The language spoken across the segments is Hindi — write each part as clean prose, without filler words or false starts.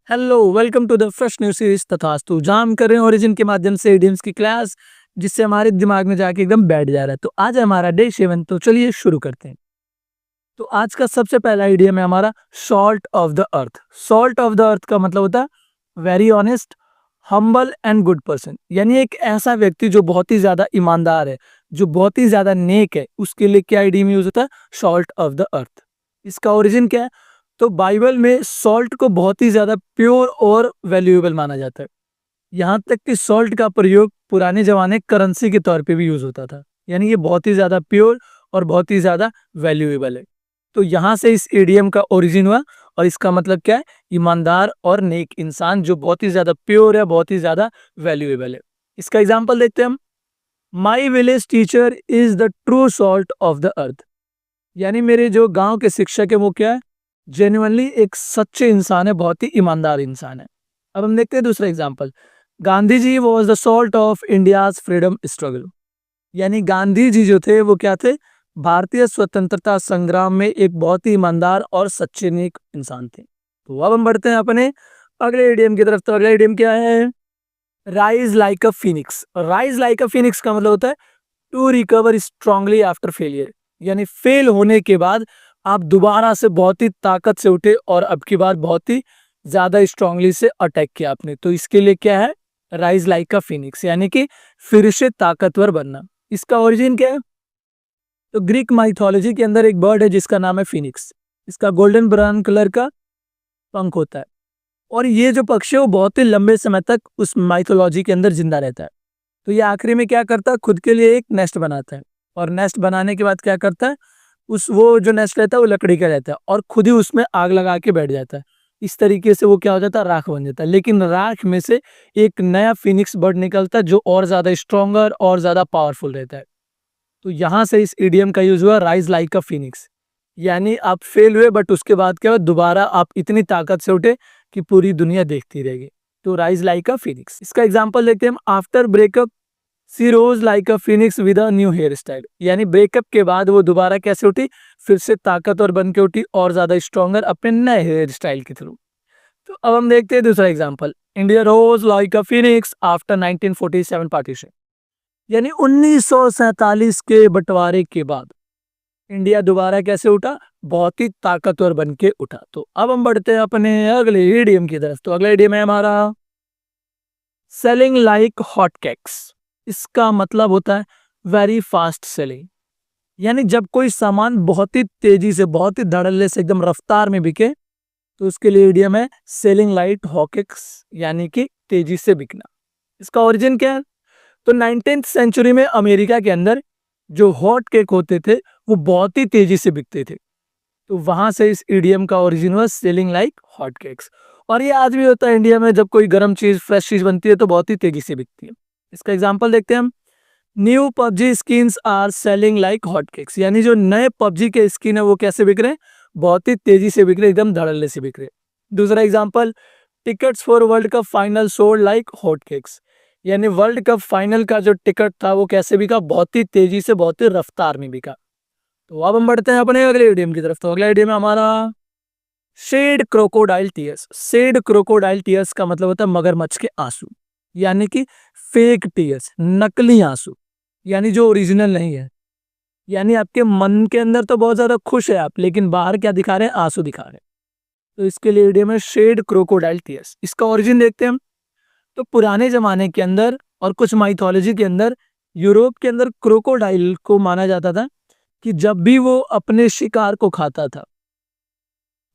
Hello, welcome to the fresh new series तथास्तु, जहाँ हम कर रहे हैं ओरिजिन के माध्यम से इडियम्स की क्लास, जिससे हमारे दिमाग में जाके एकदम बैठ जा रहा है। तो आज है हमारा डे 7, तो चलिए शुरू करते हैं। तो आज का सबसे पहला इडियम है हमारा salt of the earth. Salt of the earth का मतलब होता है very honest, humble and good person, यानी एक ऐसा व्यक्ति जो बहुत ही ज्यादा ईमानदार है, जो बहुत ही ज्यादा नेक है, उसके लिए क्या इडियम यूज होता है? Salt of the earth. इसका ओरिजिन क्या है? तो बाइबल में सॉल्ट को बहुत ही ज्यादा प्योर और वैल्यूएबल माना जाता है। यहाँ तक कि सॉल्ट का प्रयोग पुराने जमाने करेंसी के तौर पे भी यूज होता था। यानी ये बहुत ही ज्यादा प्योर और बहुत ही ज्यादा वैल्यूएबल है। तो यहाँ से इस इडियम का ओरिजिन हुआ, और इसका मतलब क्या है? ईमानदार और नेक इंसान जो बहुत ही ज्यादा प्योर है, बहुत ही ज्यादा वैल्यूएबल है। इसका एग्जाम्पल देखते हैं हम। My village teacher is the true salt of the earth. यानी मेरे जो गांव के शिक्षक है वो क्या है? जेन्युइनली एक सच्चे इंसान है, बहुत ही ईमानदार इंसान है। अब हम देखते हैं दूसरा example. Gandhi ji was the salt of India's freedom struggle. यानी गांधी जी जो थे वो क्या थे? भारतीय स्वतंत्रता संग्राम में एक बहुत ही ईमानदार और सच्चे नेक इंसान थे। तो अब हम बढ़ते हैं अपने अगले इडियम की तरफ। तो अगला इडियम क्या है? Rise like a phoenix. Rise like a phoenix का मतलब होता है to recover strongly after failure. यानी फेल होने के बाद आप दोबारा से बहुत ही ताकत से उठे और अब की बार बहुत ही ज्यादा स्ट्रांगली से अटैक किया आपने। तो इसके लिए क्या है? राइज लाइक अ फिनिक्स, यानी कि फिर से ताकतवर बनना। इसका ओरिजिन क्या है? तो ग्रीक माइथोलॉजी के अंदर एक बर्ड है जिसका नाम है फिनिक्स। इसका गोल्डन ब्राउन कलर का पंख होता है, और ये जो पक्षी है वो बहुत ही लंबे समय तक उस माइथोलॉजी के अंदर जिंदा रहता है। तो ये आखिरी में क्या करता है? खुद के लिए एक नेस्ट बनाता है, और नेस्ट बनाने के बाद क्या करता है? उस वो जो नेस्ट रहता है वो लकड़ी का रहता है, और खुद ही उसमें आग लगा के बैठ जाता है। इस तरीके से वो क्या हो जाता है? राख बन जाता है। लेकिन राख में से एक नया फिनिक्स बर्ड निकलता है जो और ज्यादा स्ट्रॉन्गर और ज्यादा पावरफुल रहता है। तो यहाँ से इस इडियम का यूज हुआ राइज लाइक अ फिनिक्स। यानी आप फेल हुए बट उसके बाद क्या हुआ? दोबारा आप इतनी ताकत से उठे कि पूरी दुनिया देखती रहेगी। तो राइज लाइक अ फिनिक्स। इसका एग्जांपल देखते हैं हम। After breakup she rose like a phoenix with a new hair style. यानी ब्रेकअप के बाद वो दोबारा कैसे उठी? फिर से ताकतवर बन के उठी, और ज्यादा स्ट्रॉन्गर अपने नए हेयर स्टाइल के थ्रू। तो अब हम देखते हैं दूसरा example. India rose like a phoenix after 1947 partition. यानी 1947 के बंटवारे के बाद इंडिया दोबारा कैसे उठा? बहुत ही ताकतवर बन के उठा। तो अब हम बढ़ते हैं अपने अगले इडियम की तरफ। तो अगला इडियम है हमारा सेलिंग लाइक हॉट केक्स। इसका मतलब होता है वेरी फास्ट सेलिंग। यानी जब कोई सामान बहुत ही तेजी से, बहुत ही धड़ल्ले से, एकदम रफ्तार में बिके, तो उसके लिए इडियम है सेलिंग लाइक हॉटकेक्स, यानी कि तेजी से बिकना। इसका ओरिजिन क्या है? तो 19th सेंचुरी में अमेरिका के अंदर जो हॉट केक होते थे वो बहुत ही तेजी से बिकते थे। तो वहां से इस इडियम का ओरिजिन हुआ सेलिंग लाइक हॉट केक्स। और ये आज भी होता है इंडिया में, जब कोई गर्म चीज, फ्रेश चीज बनती है तो बहुत ही तेजी से बिकती है। इसका एग्जांपल देखते हैं हम। New PUBG skins are selling like hot cakes. यानी जो नए पबजी के स्किन है वो कैसे बिक रहे हैं? बहुत ही तेजी से बिक रहे, एकदम धड़ल्ले से बिक रहे। दूसरा example, tickets for world cup final sold like hot cakes. यानी वर्ल्ड कप फाइनल का जो टिकट था वो कैसे बिका? बहुत ही तेजी से, बहुत ही रफ्तार में बिका। तो अब हम बढ़ते हैं अपने अगले इडियम की तरफ। तो अगला इडियम है हमारा shed crocodile tears. Shed crocodile tears का मतलब होता है मगरमच्छ के आंसू, यानी कि फेक टीयर्स, नकली आंसू, यानी जो ओरिजिनल नहीं है। यानी आपके मन के अंदर तो बहुत ज्यादा खुश है आप, लेकिन बाहर क्या दिखा रहे हैं? आंसू दिखा रहे हैं। तो इसके लिए इडियम है शेड क्रोकोडाइल टीयर्स। इसका ओरिजिन देखते हैं हम। तो पुराने जमाने के अंदर और कुछ माइथोलॉजी के अंदर, यूरोप के अंदर क्रोकोडाइल को माना जाता था कि जब भी वो अपने शिकार को खाता था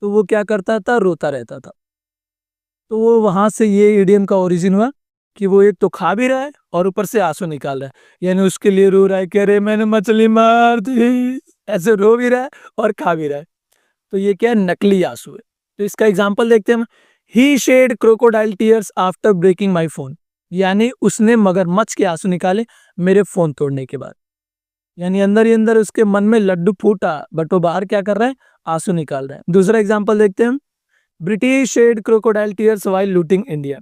तो वो क्या करता था? रोता रहता था। तो वो वहां से ये इडियम का ओरिजिन हुआ कि वो एक तो खा भी रहा है और ऊपर से आंसू निकाल रहा है। यानी उसके लिए रो रहा है कि अरे मैंने मछली मार दी, ऐसे रो भी रहा है और खा भी रहा है। तो ये क्या है? नकली आंसू है। तो इसका एग्जांपल देखते हैं हम। He shed crocodile tears after breaking my phone. यानी उसने मगरमच्छ के आंसू निकाले मेरे फोन तोड़ने के बाद। यानी अंदर ही अंदर उसके मन में लड्डू फूटा, बट वो बाहर क्या कर रहा है? आंसू निकाल रहा है। दूसरा एग्जांपल देखते हैं हम। British shed crocodile tears while looting India.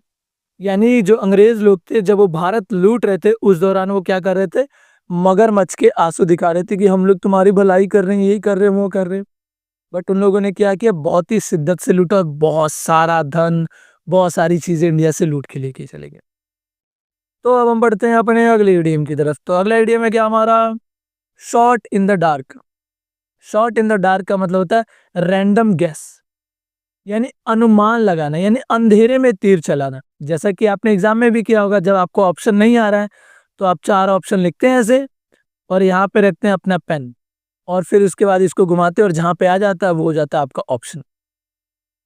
यानी जो अंग्रेज लोग थे जब वो भारत लूट रहे थे उस दौरान वो क्या कर रहे थे? मगरमच्छ के आंसू दिखा रहे थे कि हम लोग तुम्हारी भलाई कर रहे हैं, यही कर रहे हैं, वो कर रहे हैं। बट उन लोगों ने क्या किया? बहुत ही शिद्दत से लूटा, बहुत सारा धन, बहुत सारी चीज़ें इंडिया से लूट के लेके चले गए। तो अब हम बढ़ते हैं अपने अगले इडियम की तरफ। तो अगला इडियम है क्या हमारा, shot in the dark. Shot in the dark का मतलब होता है रैंडम गैस, यानी अनुमान लगाना, यानी अंधेरे में तीर चलाना। जैसा कि आपने एग्जाम में भी किया होगा, जब आपको ऑप्शन नहीं आ रहा है तो आप 4 ऑप्शन लिखते हैं ऐसे, और यहाँ पे रखते हैं अपना पेन, और फिर उसके बाद इसको घुमाते हैं और जहाँ पे आ जाता है वो हो जाता है आपका ऑप्शन।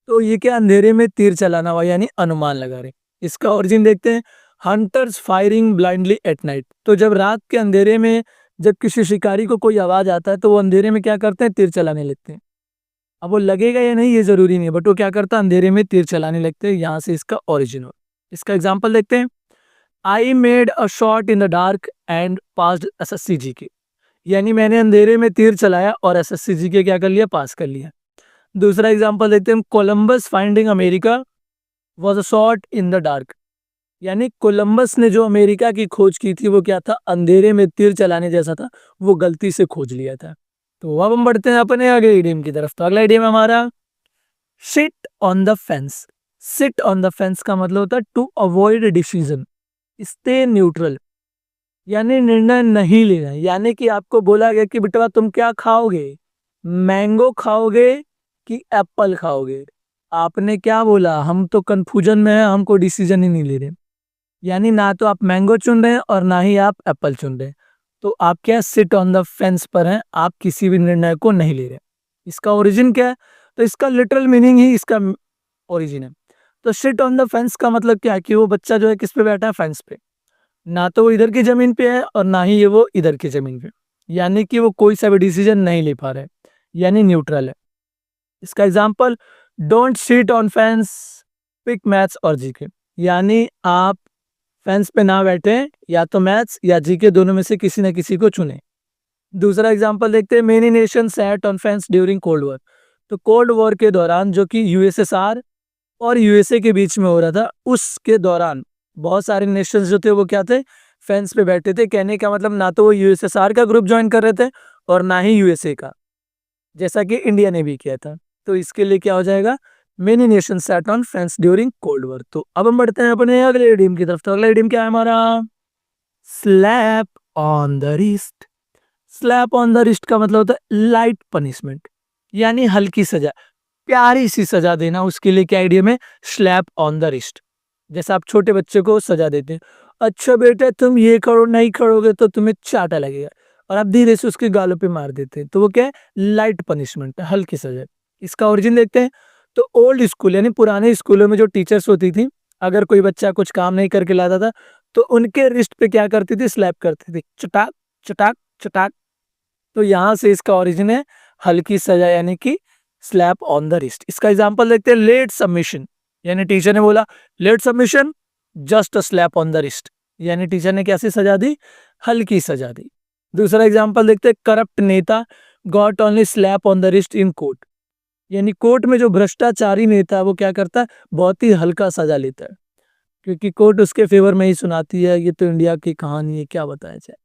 तो ये क्या, अंधेरे में तीर चलाना हुआ, यानी अनुमान लगा रहे। इसका ओरिजिन देखते हैं, hunters firing blindly at night. तो जब रात के अंधेरे में जब किसी शिकारी को कोई आवाज आता है तो वो अंधेरे में क्या करते हैं, तीर चलाने लगते हैं। अब वो लगेगा या नहीं ये जरूरी नहीं है, बट वो क्या करता है, अंधेरे में तीर चलाने लगते हैं। यहाँ से इसका ओरिजिन हो। इसका एग्जाम्पल देखते हैं, I made a shot in the dark and passed SSC GK. यानी मैंने अंधेरे में तीर चलाया और एसएससी जीके क्या कर लिया, पास कर लिया। दूसरा एग्जाम्पल देखते हैं, Columbus finding America was a shot in the dark. यानी कोलंबस ने जो अमेरिका की खोज की थी वो क्या था, अंधेरे में तीर चलाने जैसा था, वो गलती से खोज लिया था। तो अब हम बढ़ते हैं अपने अगले इडियम की तरफ। तो अगला इडियम हमारा sit on the fence. Sit on the fence का मतलब होता है to avoid decision, stay neutral, यानी निर्णय नहीं लेना। यानी कि आपको बोला गया कि बेटा तुम क्या खाओगे, मैंगो खाओगे कि एप्पल खाओगे। आपने क्या बोला, हम तो कंफ्यूजन में है, हमको डिसीजन ही नहीं ले रहे। यानी ना तो आप मैंगो चुन रहे हैं और ना ही आप एप्पल चुन रहे हैं। तो आप क्या, सिट ऑन द फेंस पर हैं, आप किसी भी निर्णय को नहीं ले रहे। इसका ओरिजिन क्या है, तो इसका लिटरल मीनिंग ही इसका ओरिजिन है। तो सिट ऑन द फेंस का मतलब क्या है कि वो बच्चा जो है किस पे बैठा है, फेंस पे। ना तो वो इधर की जमीन पे है और ना ही ये वो इधर की जमीन पे, यानी कि वो कोई सा भी डिसीजन नहीं ले पा रहे, यानी न्यूट्रल है। इसका example, don't seat on fence, pick maths और जीके। यानी आप फेंस पे ना बैठे, या तो मैथ्स या जीके दोनों में से किसी न किसी को चुने। दूसरा एग्जाम्पल देखते हैं, many nation sat on fence during cold war. तो कोल्ड वॉर के दौरान, जो कि यूएसएसआर और यूएसए के बीच में हो रहा था, उसके दौरान बहुत सारे नेशंस जो थे वो क्या थे, फेंस पे बैठे थे। कहने का मतलब ना तो वो यूएसएसआर का ग्रुप ज्वाइन कर रहे थे और ना ही यूएसए का, जैसा कि इंडिया ने भी किया था। तो इसके लिए क्या हो जाएगा, many nation sat on fence during cold war. तो अब हम बढ़ते हैं अपने अगले इडियम की तरफ। तो अगला इडियम क्या है हमारा, slab on the wrist. Slab on the wrist का मतलब होता है लाइट पनिशमेंट, यानी हल्की सजा, प्यारी सी सजा देना। उसके लिए क्या इडियम है, स्लैप ऑन द रिस्ट। जैसा आप छोटे बच्चे को सजा देते हैं, अच्छा बेटा तुम ये करो, नहीं करोगे तो तुम्हें चाटा लगेगा, और आप धीरे से उसके गालों पे मार देते हैं। तो वो क्या है, लाइट पनिशमेंट, हल्की सजा। इसका ओरिजिन देखते हैं, तो ओल्ड स्कूल यानी पुराने स्कूलों में जो टीचर्स होती थी, अगर कोई बच्चा कुछ काम नहीं करके लाता था तो उनके रिस्ट पे क्या करती थी, स्लैप करती थी, चटाक चटाक चटाक। तो यहाँ से इसका ओरिजिन है हल्की सजा, यानी कि स्लैप ऑन द रिस्ट। इसका एग्जांपल देखते हैं, लेट सबमिशन, यानी टीचर ने बोला late submission, just a slap on the wrist, यानी टीचर ने कैसी सजा दी, हल्की सजा दी। दूसरा एग्जांपल देखते हैं, करप्ट नेता got only slab on the wrist in court. यानी कोर्ट में जो भ्रष्टाचारी नेता है वो क्या करता है, बहुत ही हल्का सजा लेता है, क्योंकि कोर्ट उसके फेवर में ही सुनाती है। ये तो इंडिया की कहानी है, क्या बताया जाए।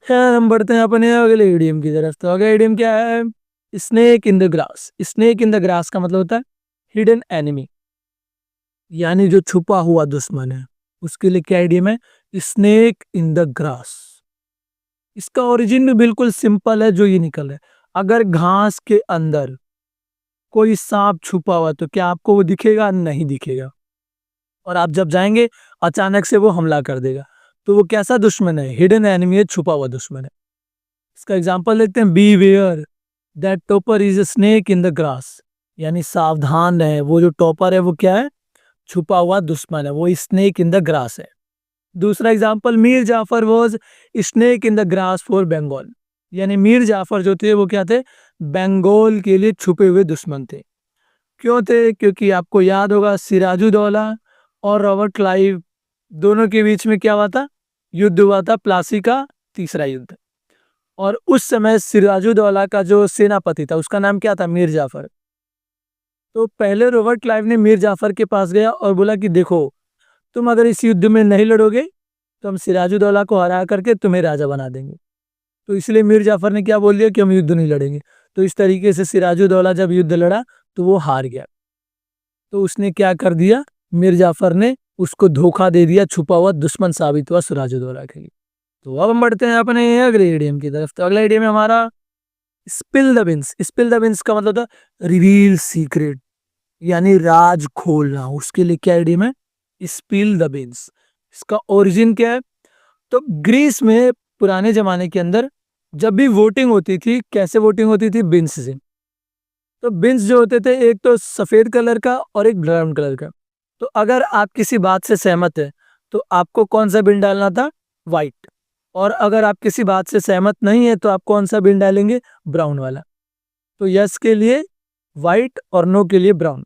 खैर हम बढ़ते हैं अपने अगले इडियम की तरफ। तो अगला इडियम क्या है, snake in the grass. Snake in the grass का मतलब होता है हिडन एनिमी, यानी जो छुपा हुआ दुश्मन है। उसके लिए क्या इडियम है, स्नेक इन द ग्रास। इसका ओरिजिन भी बिल्कुल सिंपल है, जो ये निकल है, अगर घास के अंदर कोई सांप छुपा हुआ तो क्या आपको वो दिखेगा, नहीं दिखेगा, और आप जब जाएंगे अचानक से वो हमला कर देगा। तो वो कैसा दुश्मन है, हिडन एनिमी है, छुपा हुआ दुश्मन है। इसका एग्जांपल देखते हैं, beware that topper is a snake in the grass. यानी सावधान रहे, वो जो टॉपर है वो क्या है, छुपा हुआ दुश्मन है, वो स्नेक इन द ग्रास है। दूसरा example, Mir Jafar was snake in the grass for Bengal. यानी मीर जाफर जो थे वो क्या थे, बंगाल के लिए छुपे हुए दुश्मन थे। क्यों थे, क्योंकि आपको याद होगा सिराजुद्दौला और रॉबर्ट क्लाइव दोनों के बीच में क्या हुआ था, युद्ध हुआ था, प्लासी का तीसरा युद्ध। और उस समय सिराजुद्दौला का जो सेनापति था उसका नाम क्या था, मीर जाफर। तो पहले रॉबर्ट क्लाइव ने मीर जाफर के पास गया और बोला कि देखो तुम अगर इस युद्ध में नहीं लड़ोगे तो हम सिराजुद्दौला को हरा करके तुम्हें राजा बना देंगे। तो इसलिए मीर जाफर ने क्या बोल दिया कि हम युद्ध नहीं लड़ेंगे। तो इस तरीके से सिराजुद्दौला जब युद्ध लड़ा तो वो हार गया। तो उसने क्या कर दिया, मीर जाफर ने उसको धोखा दे दिया, छुपा हुआ दुश्मन साबित हुआ सिराजुद्दौला के लिए। तो अब हम बढ़ते हैं अपने अगले इडियम की तरफ। तो अगला इडियम है हमारा spill the beans. Spill the beans का मतलब था रिवील सीक्रेट, यानी राज खोलना। उसके लिए क्या इडियम है, स्पिल द बिन्स। इसका ओरिजिन क्या है, तो ग्रीस में पुराने जमाने के अंदर जब भी वोटिंग होती थी, कैसे वोटिंग होती थी, बिन्स से। तो बिन्स जो होते थे, एक तो सफेद कलर का और एक ब्राउन कलर का। तो अगर आप किसी बात से सहमत है तो आपको कौन सा बिन डालना था, व्हाइट। और अगर आप किसी बात से सहमत नहीं है तो आप कौन सा बिन डालेंगे, ब्राउन वाला। तो यस के लिए व्हाइट और नो के लिए ब्राउन।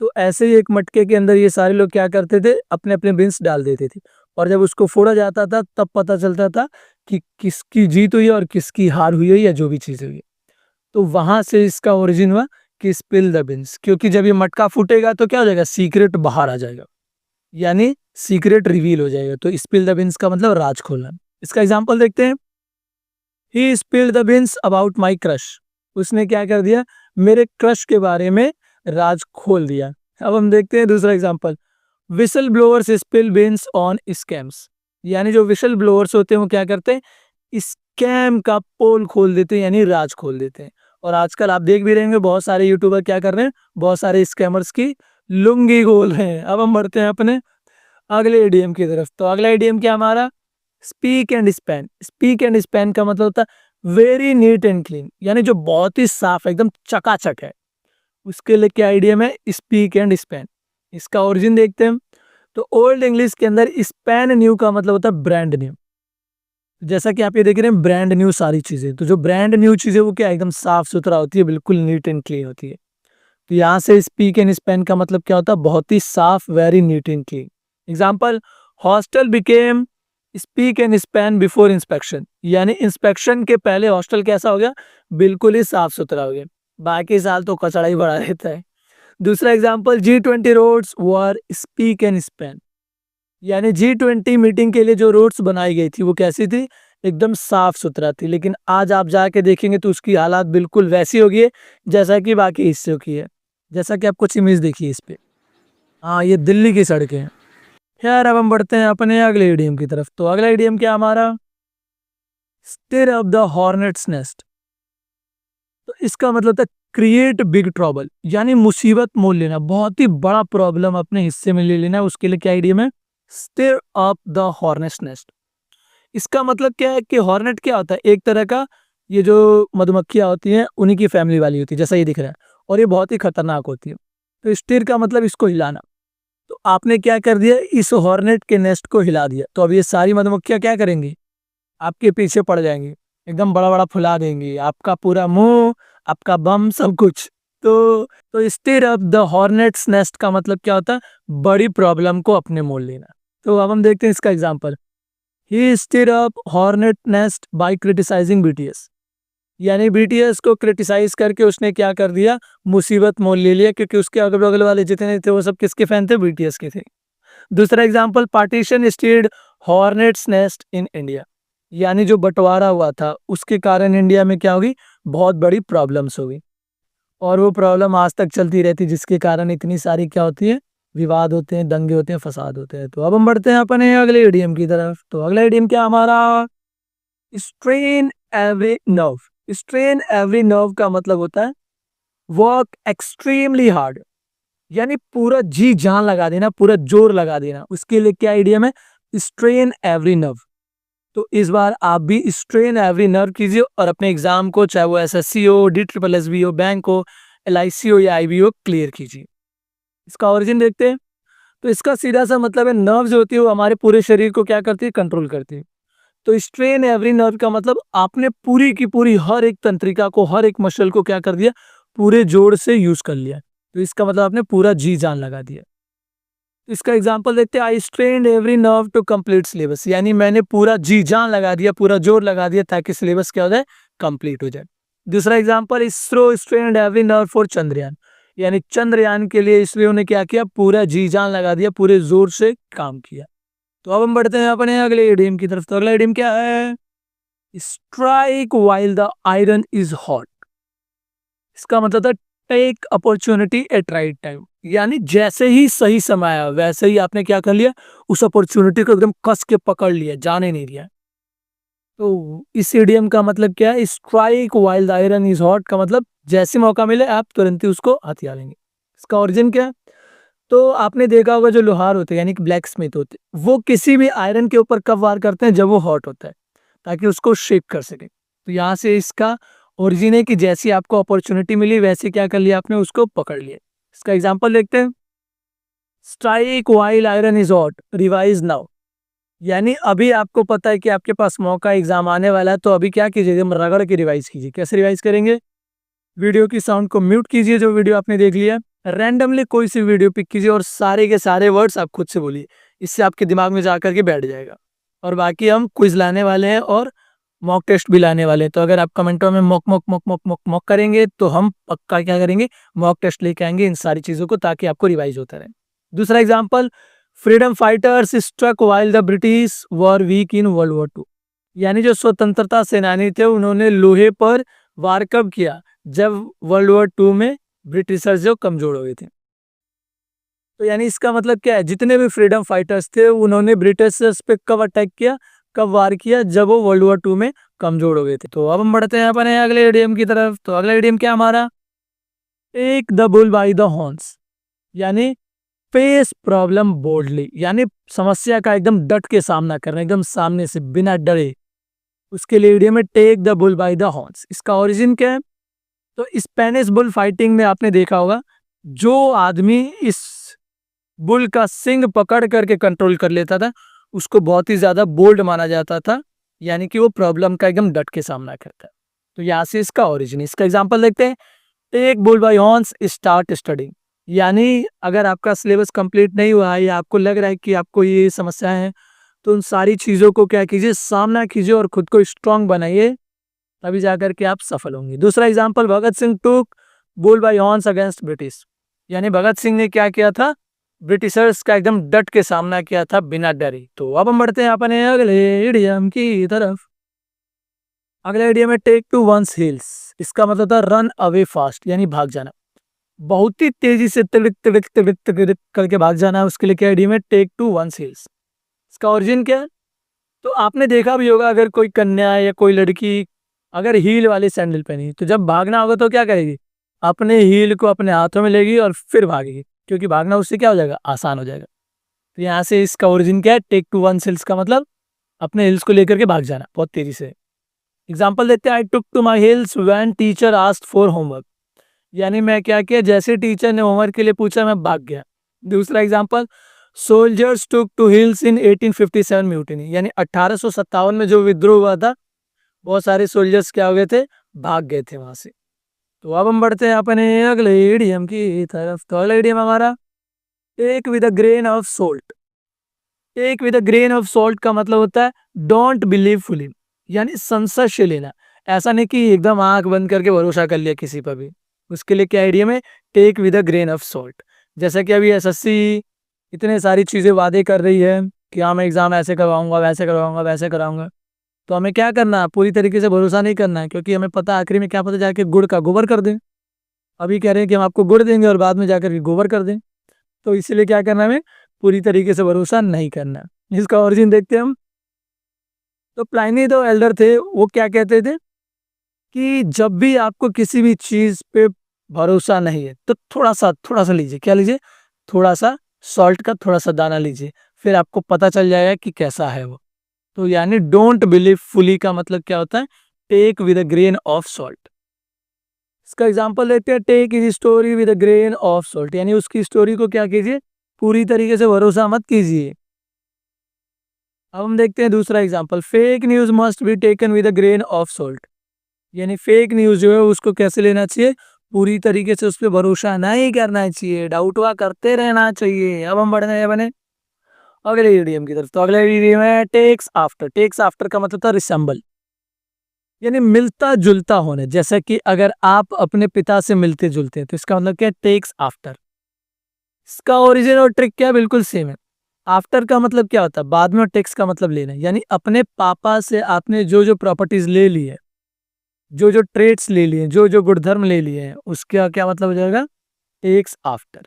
तो ऐसे ही एक मटके के अंदर ये सारे लोग क्या करते थे, अपने अपने बिन्स डाल देते थे। और जब उसको फोड़ा जाता था तब पता चलता था कि किसकी जीत हुई है और किसकी हार हुई है, या जो भी चीज हुई है। तो वहां से इसका ओरिजिन हुआ कि स्पिल द बिन्स, क्योंकि जब ये मटका फूटेगा तो क्या हो जाएगा, सीक्रेट बाहर आ जाएगा, यानी सीक्रेट रिवील हो जाएगा। तो स्पिल द बिन्स का मतलब राज खोलना। इसका एग्जांपल देखते हैं। He spilled the beans about my crush. उसने क्या कर दिया, मेरे क्रश के बारे में राज खोल दिया। अब हम देखते हैं दूसरा example. Whistle blowers spill beans on scams. यानी जो विसल ब्लोअर्स होते हैं वो क्या करते हैं, स्कैम का पोल खोल देते हैं, यानी राज खोल देते हैं। और आजकल आप देख भी रहे होंगे बहुत सारे यूट्यूबर क्या कर रहे हैं, बहुत सारे स्कैमर्स की लुंगी खोल रहे हैं। अब हम बढ़ते हैं अपने अगले एडीएम की तरफ। तो अगला एडीएम क्या हमारा, speak and span. Speak and span का मतलब होता है वेरी नीट एंड क्लीन, यानी जो बहुत ही साफ एकदम चकाचक है। उसके लिए क्या आइडियम है, स्पीक एंड स्पैन। इसका ओरिजिन देखते हैं। तो ओल्ड इंग्लिश के अंदर स्पैन न्यू का मतलब होता है ब्रांड न्यू। जैसा कि आप ये देख रहे हैं ब्रांड न्यू सारी चीजें, तो जो ब्रांड न्यू चीजें वो क्या एकदम साफ सुथरा होती है, बिल्कुल नीट एंड क्लीन होती है। तो यहाँ से स्पीक एंड स्पैन का मतलब क्या होता है, बहुत ही साफ, very neat and clean. Example, hostel became speak and span before inspection. यानी इंस्पेक्शन के पहले हॉस्टल कैसा हो गया, बिल्कुल ही साफ सुथरा हो गया। बाकी साल तो कचड़ा ही बड़ा रहता है। दूसरा example, G20 roads were spick and span. यानी G20 मीटिंग के लिए जो रोड्स बनाई गई थी वो कैसी थी, एकदम साफ सुथरा थी। लेकिन आज आप जाके देखेंगे तो उसकी हालात बिल्कुल वैसी होगी है जैसा कि बाकी हिस्सों की है। जैसा कि आप कुछ इमेज देखिए इस पे। हाँ, ये दिल्ली की सड़कें हैं। खैर, अब हम बढ़ते हैं अपने अगले इडियम की तरफ। तो अगला इडियम क्या हमारा, stir up the hornets nest. तो इसका मतलब था क्रिएट बिग ट्रबल, यानी मुसीबत मोल लेना, बहुत ही बड़ा प्रॉब्लम अपने हिस्से में ले लेना। उसके लिए क्या इडियम है, stir up the hornets nest. इसका मतलब क्या है कि हॉर्नेट क्या होता है, एक तरह का ये जो मधुमक्खियां होती हैं उन्हीं की फैमिली वाली होती है, जैसा ये दिख रहा है। और ये बहुत ही खतरनाक होती है। तो स्टिर का मतलब इसको हिलाना। तो आपने क्या कर दिया, इस हॉर्नेट के नेस्ट को हिला दिया, तो अब ये सारी मधुमक्खियां क्या करेंगी, आपके पीछे पड़ जाएंगी, एकदम बड़ा बड़ा फुला देंगी, आपका पूरा मुंह, आपका बम, सब कुछ। तो stir up the hornets nest का मतलब क्या होता है, बड़ी प्रॉब्लम को अपने मोल लेना। तो अब हम देखते हैं इसका example. He stir up hornet nest by criticizing BTS. यानी बीटीएस को क्रिटिसाइज करके उसने क्या कर दिया, मुसीबत मोल ले लिया, क्योंकि उसके अगल बगल वाले जितने थे वो सब किसके फैन थे, बीटीएस के थे। दूसरा example, partition stead hornets nest in India. यानी जो बंटवारा हुआ था उसके कारण इंडिया में क्या होगी, बहुत बड़ी प्रॉब्लम्स होगी। और वो प्रॉब्लम आज तक चलती रहती, जिसके कारण इतनी सारी क्या होती है, विवाद होते हैं, दंगे होते हैं, फसाद होते हैं। तो अब हम बढ़ते हैं अपने अगले इडियम की तरफ। तो अगला इडियम क्या हमारा, strain every nerve. Strain every nerve का मतलब होता है वर्क एक्सट्रीमली हार्ड, यानी पूरा जी जान लगा देना, पूरा जोर लगा देना। उसके लिए क्या इडियम है, स्ट्रेन एवरी नर्व। तो इस बार आप भी स्ट्रेन एवरी नर्व कीजिए और अपने एग्जाम को, चाहे वो एसएससी हो, DSSB हो, बैंक हो, LIC हो या IB हो, क्लियर कीजिए। इसका ओरिजिन देखते हैं। तो इसका सीधा सा मतलब है, नर्व जो होती है वो हमारे पूरे शरीर को क्या करती है, कंट्रोल करती है। तो स्ट्रेन एवरी नर्व का मतलब आपने पूरी की पूरी हर एक तंत्रिका को, हर एक मसल को क्या कर दिया, पूरे जोर से यूज कर लिया। तो इसका मतलब आपने पूरा जी जान लगा दिया। तो इसका एग्जांपल देखते हैं, I strained every nerve to complete syllabus. यानी मैंने पूरा जी जान लगा दिया, पूरा जोर लगा दिया ताकि सिलेबस क्या हो जाए, कंप्लीट हो जाए। दूसरा example, ISRO strained every nerve for Chandrayaan. यानी चंद्रयान के लिए इसरो ने क्या किया, पूरा जी जान लगा दिया, पूरे जोर से काम किया। तो अब हम बढ़ते हैं अपने अगले इडियम की तरफ। तो अगला इडियम क्या है, strike while the iron is hot. इसका मतलब था take opportunity at right time, यानी जैसे ही सही समय आया वैसे ही आपने क्या कर लिया, उस अपॉर्चुनिटी को एकदम कस के पकड़ लिया, जाने नहीं दिया। तो इस इडियम का मतलब क्या है, strike while the iron is hot का मतलब जैसे मौका मिले आप तुरंत ही उसको हथिया लेंगे। इसका ओरिजिन क्या है, तो आपने देखा होगा जो लोहार होते हैं यानी कि ब्लैक स्मिथ होते हैं, वो किसी भी आयरन के ऊपर कब वार करते हैं, जब वो हॉट होता है, ताकि उसको शेक कर सके। तो यहाँ से इसका ओरिजिन है कि जैसी आपको अपॉर्चुनिटी मिली वैसे क्या कर लिया आपने, उसको पकड़ लिया। इसका एग्जांपल देखते हैं, strike while iron is hot revise now, यानी अभी आपको पता है कि आपके पास मौका एग्जाम आने वाला है, तो अभी क्या कीजिए, एकदम रगड़ के रिवाइज कीजिए। कैसे रिवाइज करेंगे, वीडियो की साउंड को म्यूट कीजिए, जो वीडियो आपने देख लिया, रैंडमली कोई सी वीडियो पिक कीजिए और सारे के सारे वर्ड्स आप खुद से बोलिए, इससे आपके दिमाग में जा करके बैठ जाएगा। और बाकी हम क्विज लाने वाले हैं और मॉक टेस्ट भी लाने वाले हैं, तो अगर आप कमेंटों में mock mock mock mock mock mock करेंगे तो हम पक्का क्या करेंगे, मॉक टेस्ट लेके आएंगे इन सारी चीज़ों को, ताकि आपको रिवाइज होता रहे। दूसरा example, freedom fighters struck while the British were weak in world war 2, यानी जो स्वतंत्रता सेनानी थे उन्होंने लोहे पर वार कब किया, जब वर्ल्ड वॉर 2 में ब्रिटिशर्स जो कमजोर हो गए थे। तो यानी इसका मतलब क्या है, जितने भी फ्रीडम फाइटर्स थे उन्होंने ब्रिटिशर्स पे कब अटैक किया, कब वार किया, जब वो वर्ल्ड वॉर 2 में कमजोर हो गए थे। तो अब हम बढ़ते हैं अपने अगले इडियम की तरफ। तो अगला इडियम क्या हमारा, take the bull by the horns, यानी फेस प्रॉब्लम बोल्डली, यानी समस्या का एकदम डट के सामना करना, एकदम सामने से बिना डरे, उसके लिए इडियम है take the bull by the horns. इसका ओरिजिन क्या है, तो स्पेनिश बुल फाइटिंग में आपने देखा होगा, जो आदमी इस बुल का सिंग पकड़ करके कंट्रोल कर लेता था उसको बहुत ही ज्यादा बोल्ड माना जाता था, यानी कि वो प्रॉब्लम का एकदम डट के सामना करता है। तो यहाँ से इसका ओरिजिन। इसका एग्जांपल देखते हैं, take bull by horns start studying, यानी अगर आपका सिलेबस कंप्लीट नहीं हुआ है या आपको लग रहा है कि आपको ये समस्याएं हैं, तो उन सारी चीज़ों को क्या कीजिए, सामना कीजिए और खुद को स्ट्रांग बनाइए, तभी जाकर के आप सफल होंगे। दूसरा एग्जाम्पल, भगत सिंह टूक bull by horns against British, यानी भगत सिंह ने क्या किया था, ब्रिटिशर्स का एकदम डट के सामना किया था बिना डरे। तो अब हम बढ़ते हैं अपने अगले इडियम की तरफ। अगला इडियम है टेक टू वंस हिल्स, इसका मतलब था रन अवे फास्ट, यानी भाग जाना, बहुत ही तेजी से तिड़क तिड़क तिड़क तिड़क करके भाग जाना, उसके लिए क्या इडियम है, टेक टू वंस हिल्स। इसका ओरिजिन क्या है, तो आपने देखा भी होगा, अगर कोई कन्या या कोई लड़की अगर हील वाले सैंडल पहनी तो जब भागना होगा तो क्या करेगी, अपने हील को अपने हाथों में लेगी और फिर भागेगी, क्योंकि भागना उससे क्या हो जाएगा, आसान हो जाएगा। तो यहाँ से इसका ओरिजिन क्या है, टेक टू वन हिल्स का मतलब अपने हिल्स को लेकर के भाग जाना बहुत तेजी से। एग्जाम्पल देते हैं, I took to my heels when teacher asked for homework, यानी मैं क्या किया, जैसे टीचर ने होमवर्क के लिए पूछा मैं भाग गया। दूसरा example, soldiers took to hills इन 1857 म्यूटिनी, यानी 1857 में जो विद्रोह हुआ था, बहुत सारे सोल्जर्स क्या हो गए थे, भाग गए थे वहां से। तो अब हम बढ़ते हैं अपने अगले इडियम की तरफ। तो अगला इडियम हमारा, take with a grain of salt. Take with a grain of salt का मतलब होता है डोंट बिलीव फुली, यानी संशय से लेना, ऐसा नहीं कि एकदम आंख बंद करके भरोसा कर लिया किसी पर भी। उसके लिए क्या आइडिया में, take with a grain of salt. जैसा कि अभी एसएससी इतने सारी चीजें वादे कर रही है कि हाँ मैं एग्जाम ऐसे करवाऊंगा, वैसे करवाऊंगा, वैसे कराऊंगा, तो हमें क्या करना है, पूरी तरीके से भरोसा नहीं करना है, क्योंकि हमें पता है आखिरी में क्या पता जाके गुड़ का गोबर कर दें। अभी कह रहे हैं कि हम आपको गुड़ देंगे और बाद में जाकर के गोबर कर दें, तो इसीलिए क्या करना है, हमें पूरी तरीके से भरोसा नहीं करना है। इसका ओरिजिन देखते हैं हम। तो प्लाइनी दो एल्डर थे, वो क्या कहते थे कि जब भी आपको किसी भी चीज पे भरोसा नहीं है तो थोड़ा सा लीजिए, क्या लीजिए, थोड़ा सा सॉल्ट का थोड़ा सा दाना लीजिए, फिर आपको पता चल जाएगा कि कैसा है वो। तो यानी डोंट बिलीव फुली का मतलब क्या होता है, take with a grain of salt. इसका एग्जांपल लेते हैं, take his story with a grain of salt, यानी उसकी स्टोरी को क्या कीजिए, पूरी तरीके से भरोसा मत कीजिए। अब हम देखते हैं दूसरा example, fake news must be taken with a grain of salt, यानी फेक न्यूज जो है उसको कैसे लेना चाहिए, पूरी तरीके से उस पर भरोसा नहीं करना चाहिए, डाउटवा करते रहना चाहिए। अब हम बढ़ने बने अगले इडियम की तरफ। तो अगले इडियम है टेक्स आफ्टर। टेक्स आफ्टर का मतलब था रिसेंबल, यानी मिलता जुलता होने, जैसा कि अगर आप अपने पिता से मिलते जुलते हैं तो इसका मतलब क्या है, टेक्स आफ्टर। इसका ओरिजिन और ट्रिक क्या बिल्कुल सेम है। आफ्टर का मतलब क्या होता है, बाद में, और टेक्स का मतलब लेना, यानी अपने पापा से आपने जो जो प्रॉपर्टीज ले ली है जो जो ट्रेट्स ले लिए, जो जो गुणधर्म ले लिए हैं, उसका क्या मतलब हो जाएगा? Takes after.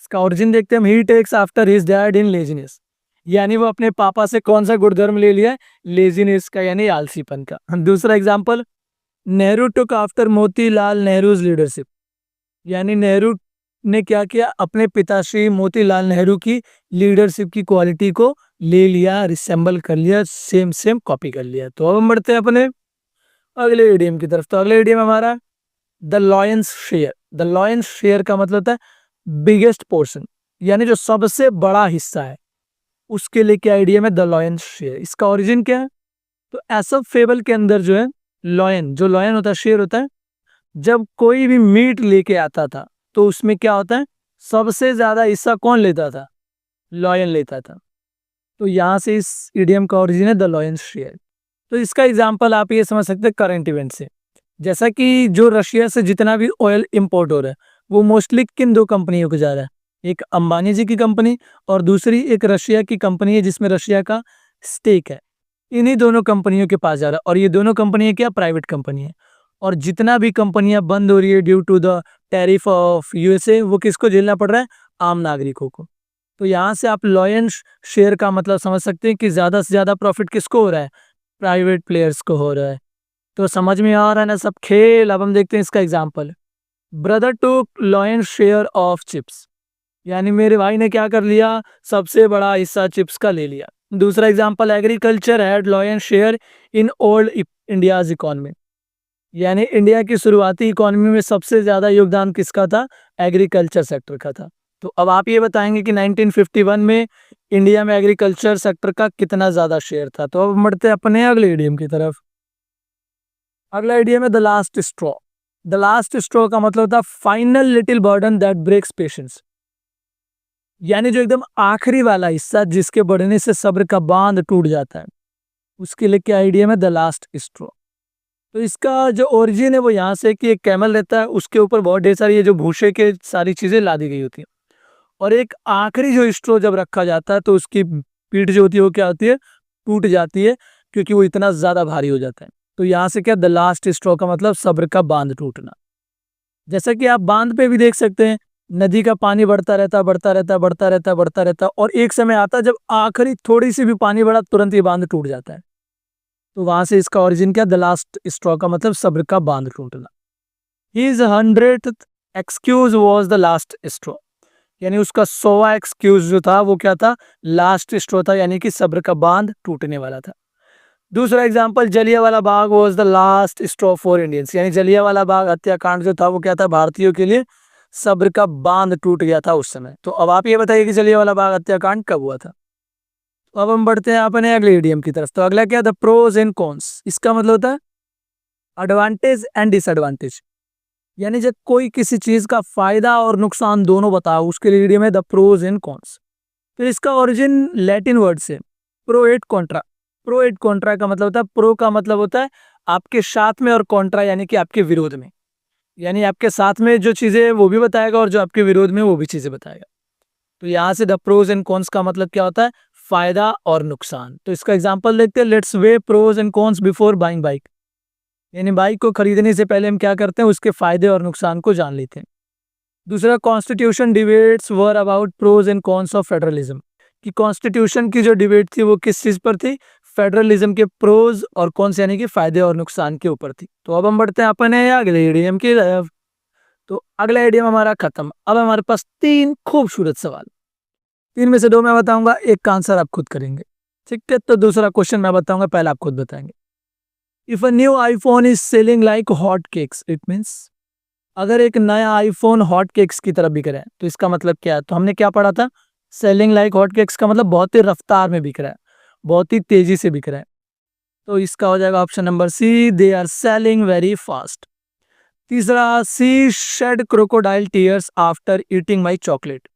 इसका ओरिजिन देखते हैं हम, ही टेक्स आफ्टर हिज डैड इन लेजीनेस, यानी वो अपने पापा से कौन सा गुणधर्म ले लिया है? लेजीनेस का, यानी आलसीपन का। दूसरा एग्जांपल, नेहरू टुक आफ्टर मोतीलाल नेहरूज लीडरशिप, यानी नेहरू ने क्या किया? अपने पिताश्री मोतीलाल नेहरू की लीडरशिप की क्वालिटी को ले लिया, रिसेंबल कर लिया, सेम सेम कॉपी कर लिया। तो अब हम बढ़ते हैं अपने अगले इडियम की तरफ। तो अगले इडियम हमारा the lions share. The lions share का मतलब होता है बिगेस्ट पोर्शन, यानी जो सबसे बड़ा हिस्सा है, उसके लिए क्या इडियम है? The lions share. इसका ओरिजिन क्या है? तो एसप फेबल के अंदर जो है, लॉयन, जो लॉयन होता है, शेर होता है, जब कोई भी मीट लेके आता था तो उसमें क्या होता है? सबसे ज्यादा हिस्सा कौन लेता था? लॉयन लेता था। तो यहां से इस इडियम का ओरिजिन है द लॉयंस शेयर। तो इसका एग्जांपल आप ये समझ सकते हैं करंट इवेंट से, जैसा कि जो रशिया से जितना भी ऑयल इंपोर्ट हो रहा है, वो मोस्टली किन दो कंपनियों को जा रहा है? एक अंबानी जी की कंपनी, और दूसरी एक रशिया की कंपनी है जिसमें रशिया का स्टेक है। इन्हीं दोनों कंपनियों के पास जा रहा है, और ये दोनों कंपनियां क्या? प्राइवेट कंपनी है। और जितना भी कंपनियां बंद हो रही है due to the tariff of USA, वो किसको झेलना पड़ रहा है? आम नागरिकों को। तो यहाँ से आप लॉयंस शेयर का मतलब समझ सकते हैं कि ज्यादा से ज्यादा प्रॉफिट किसको हो रहा है? प्राइवेट प्लेयर्स को हो रहा है। तो समझ में आ रहा है ना सब खेल? अब हम देखते हैं इसका example. Brother took lion's share of chips, यानी मेरे भाई ने क्या कर लिया? सबसे बड़ा हिस्सा चिप्स का ले लिया। दूसरा example, agriculture had lions share in old India's economy, यानी इंडिया की शुरुआती इकोनॉमी में सबसे ज्यादा योगदान किसका था? एग्रीकल्चर सेक्टर का था। तो अब आप ये बताएंगे कि 1951 में इंडिया में एग्रीकल्चर सेक्टर का कितना ज्यादा शेयर था। तो अब बढ़ते हैं अपने अगले इडियम की तरफ। अगला इडियम है the last straw. The last straw का मतलब था final little burden that breaks patience, यानी जो एकदम आखिरी वाला हिस्सा जिसके बढ़ने से सब्र का बांध टूट जाता है, उसके लिए क्या इडियम है? The last straw. तो इसका जो ओरिजिन है वो यहाँ से कि एक कैमल रहता है, उसके ऊपर बहुत ढेर सारी ये जो भूसे के सारी चीजें लादी गई होती हैं, और एक आखिरी जो स्ट्रॉ जब रखा जाता है तो उसकी पीठ जो होती है वो क्या होती है? टूट जाती है, क्योंकि वो इतना ज्यादा भारी हो जाता है। तो यहाँ से क्या? द लास्ट स्ट्रॉ का मतलब सब्र का बांध टूटना। जैसा कि आप बांध पे भी देख सकते हैं, नदी का पानी बढ़ता रहता, बढ़ता रहता, बढ़ता रहता, बढ़ता रहता, और एक समय आता है जब आखिरी थोड़ी सी भी पानी बढ़ा तुरंत ये बांध टूट जाता है। तो वहां से इसका ओरिजिन क्या? द लास्ट स्ट्रॉ का मतलब सब्र का बांध टूटना। His 100th excuse was the last straw, यानी उसका 100वां एक्सक्यूज जो था वो क्या था? लास्ट स्ट्रॉ था, यानी कि सब्र का बांध टूटने वाला था। दूसरा example, Jallianwala Bagh was the last straw for Indians, यानी जलियांवाला बाग हत्याकांड जो था वो क्या था? भारतीयों के लिए सब्र का बांध टूट गया था उस समय। तो अब आप ये बताइए कि जलियांवाला बाग हत्याकांड कब हुआ था? तो अब हम बढ़ते हैं अपने अगले इडियम की तरफ। तो अगला क्या? The pros and cons. इसका मतलब होता है एडवांटेज एंड डिसएडवांटेज, यानी जब कोई किसी चीज का फायदा और नुकसान दोनों बताओ, उसके लिए इडियम है द प्रोज एंड कॉन्स। तो इसका ओरिजिन लैटिन वर्ड से pro et contra. Pro et contra का मतलब होता है, प्रो का मतलब होता है आपके साथ में, और कॉन्ट्रा यानी कि आपके विरोध में, यानी आपके साथ में जो चीजें हैं वो भी बताएगा और जो आपके विरोध में वो भी चीजें बताएगा। तो यहाँ से द प्रोज एंड कॉन्स का मतलब क्या होता है? फायदा और नुकसान। तो इसका एग्जांपल देखते हैं, let's weigh pros and cons before buying bike, यानी बाइक को खरीदने से पहले हम क्या करते हैं? उसके फायदे और नुकसान को जान लेते हैं। दूसरा, constitution debates were about pros and cons of federalism, कि कॉन्स्टिट्यूशन की जो डिबेट थी वो किस चीज पर थी? फेडरलिज्म के प्रोज और कॉन्स, यानी कि फायदे और नुकसान के ऊपर थी। तो अब हम बढ़ते हैं अपने अगले इडियम की तरफ। तो अगला इडियम हमारा खत्म। अब हमारे पास 3 खूबसूरत सवाल, 3 में से 2 मैं बताऊंगा, एक का आंसर आप खुद करेंगे, ठीक है? तो दूसरा क्वेश्चन मैं बताऊंगा, पहला आप खुद बताएंगे। If a new iPhone is selling like hot cakes, it means अगर एक नया आईफोन हॉट केक्स की तरफ बिक रहा है तो इसका मतलब क्या है? तो हमने क्या पढ़ा था? सेलिंग लाइक हॉट केक्स का मतलब बहुत ही रफ्तार में बिक रहा है, बहुत ही तेजी से बिक रहा है। तो इसका हो जाएगा option number C, they are selling very fast. तीसरा, she shed crocodile tears after eating my chocolate.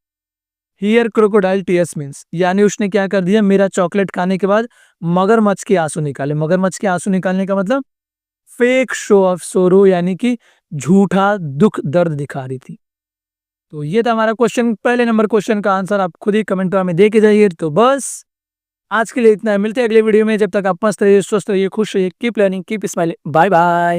Here crocodile tears means, यानी उसने क्या कर दिया? मेरा चॉकलेट खाने के बाद मगरमच्छ के आंसू निकाले। मगरमच्छ के आंसू निकालने का मतलब फेक शो ऑफ सोरो, यानी कि झूठा दुख दर्द दिखा रही थी। तो ये था हमारा क्वेश्चन। पहले नंबर क्वेश्चन का आंसर आप खुद ही कमेंट में दे के जाइए। तो बस आज के लिए इतना है, मिलते हैं अगले वीडियो में। जब तक आप मस्त रहिए, स्वस्थ रहिए, खुश रहिए, keep learning, keep smiling, bye bye.